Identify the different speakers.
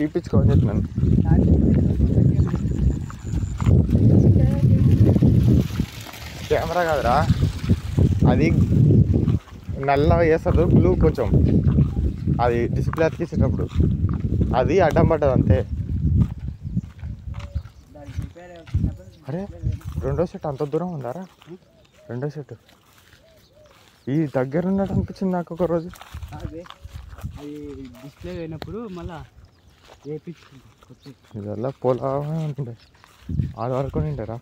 Speaker 1: తీపించుకోని చెప్పినాను. కెమెరా కాదురా, అది నల్లగా వేస్తారు బ్లూ కొంచెం, అది డిస్ప్లే అతికించేటప్పుడు అది అడ్డం పడ్డది అంతే. అరే రెండో సెట్ అంత దూరం ఉందారా? రెండో సెట్ ఈ దగ్గర ఉన్నట్టు అనిపించింది నాకు ఒక రోజు.
Speaker 2: అది డిస్ప్లే అయినప్పుడు మళ్ళీ వేయించుకుంటాం.
Speaker 1: ఇదల్లా పొలా ఉంటుండే ఆడ వరకు నిండారా.